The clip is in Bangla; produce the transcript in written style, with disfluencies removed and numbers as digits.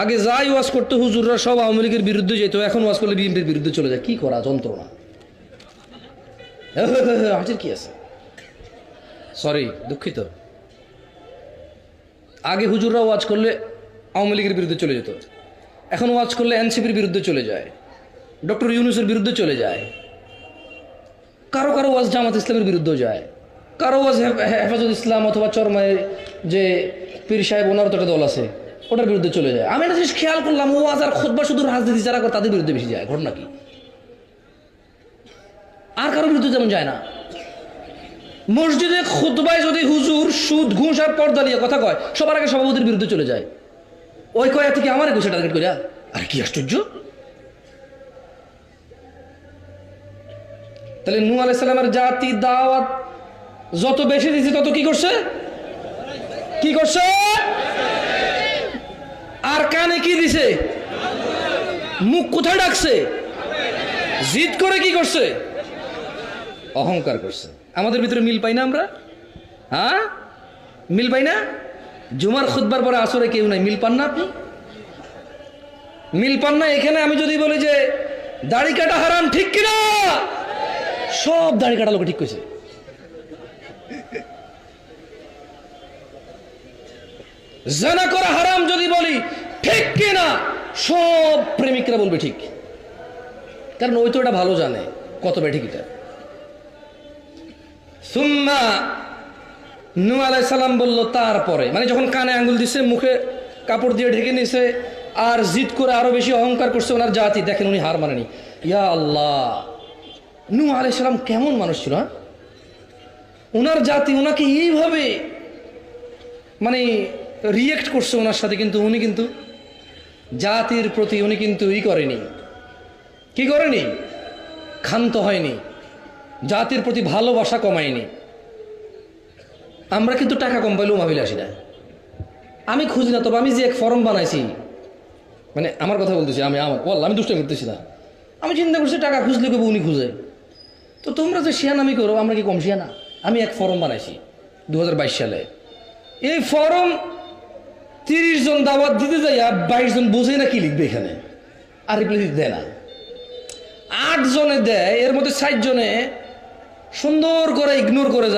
আগে যাই ওয়াজ করতে হুজুররা সব আওয়ামী লীগের বিরুদ্ধে যেত, এখন ওয়াজ করলে বিএনপির বিরুদ্ধে চলে যায়। কি করা যন্ত্রণা। হাজির কি আছে, সরি দুঃখিত। আগে হুজুররা ওয়াজ করলে আওয়ামী লীগের বিরুদ্ধে চলে যেত, এখন ওয়াজ করলে এনসিপির বিরুদ্ধে চলে যায়, ডক্টর ইউনূসের বিরুদ্ধে চলে যায়, কারো কারো ওয়াজ জামাত ইসলামের বিরুদ্ধেও যায়, কারো ওয়াজ হেফাজত ইসলাম অথবা চরমায় যে পীর সাহেব ওনার তো একটা দল আছে ওটার বিরুদ্ধে চলে যায়। আমি একটা জিনিস খেয়াল করলাম, ওয়াজ আর খুতবা শুধু রাজনীতি যারা করে তাদের বিরুদ্ধে বেশি যায়। ঘটনা কি? আর কারোর বিরুদ্ধে যেমন যায় না। মসজিদে খুতবায় যদি হুজুর সুদ ঘুষ আর পর্দা নিয়ে কথা কয়, সবার আগে সভাপতির বিরুদ্ধে চলে যায়। ওই কয়া থেকে আমার ঘুষে টার্গেট করিয়া, আর কি আশ্চর্য। তাহলে নূহ আলাইহিস সালামের জাতি দাওয়াত যত বেশি দিয়েছে তত কি করছে? কি করছে? আর কানে কি দিছে? মুখ কোথায় ডাকছে? জিদ করে কি করছে? অহংকার করছে। আমাদের ভিতরে মিল পাই না আমরা? হ্যাঁ, মিল পাই না? জুমার খুতবার পরে আসরে কেউ নাই, মিল পান না? আপনি মিল পান না? এখানে আমি যদি বলি যে দাড়ি কাটা হারাম, ঠিক কিনা? সব দাড়ি কাটা লোক ঠিক কইছে। জানা করা হারাম যদি বলি, ঠিক কিনা? সব প্রেমিকরা বলবে ঠিক, কারণ ওই তো এটা ভালো জানে কত বে ঠিক। এটা সুম্মা নূহ আলাইহিস সালাম বলল তারপরে, মানে যখন কানে আঙ্গুল দিছে, মুখে কাপড় দিয়ে ঢেকে নিছে, আর জিদ করে আরো বেশি অহংকার করছে ওনার জাতি, দেখেন উনি হার মানেনি। ইয়া আল্লাহ, নূহ আলাইহিস সালাম কেমন মানুষ ছিল। ওনার জাতি ওনাকে এইভাবে মানে রিয়েক্ট করছে ওনার সাথে, কিন্তু উনি কিন্তু জাতির প্রতি উনি কিন্তু করেনি, কি করেনি? ক্ষান্ত হয়নি, জাতির প্রতি ভালোবাসা কমায়নি। আমরা কিন্তু টাকা কম পাইলেও মাহফিলে আসি না। আমি খুঁজি না, তবে আমি যে এক ফরম বানাইছি, মানে আমার কথা বলতেছি, আমি দুষ্টামি করতেছি না। আমি চিন্তা করছি টাকা খুঁজলে কেবল উনি খুঁজে, তো তোমরা যে শিয়ানামি করো, আমরা কি কম শিয়ানা? আমি এক ফরম বানাইছি 2022 সালে। এই ফরম 30 জন দাওয়াত দিতে যাইয়া 22 জন বোঝে না কি লিখবে এখানে, আর রিপ্লাই দিতে দেয় না। 8 জনে দেয়, এর মধ্যে 60 জনে সুন্দর করে ইগনোর করে যায়।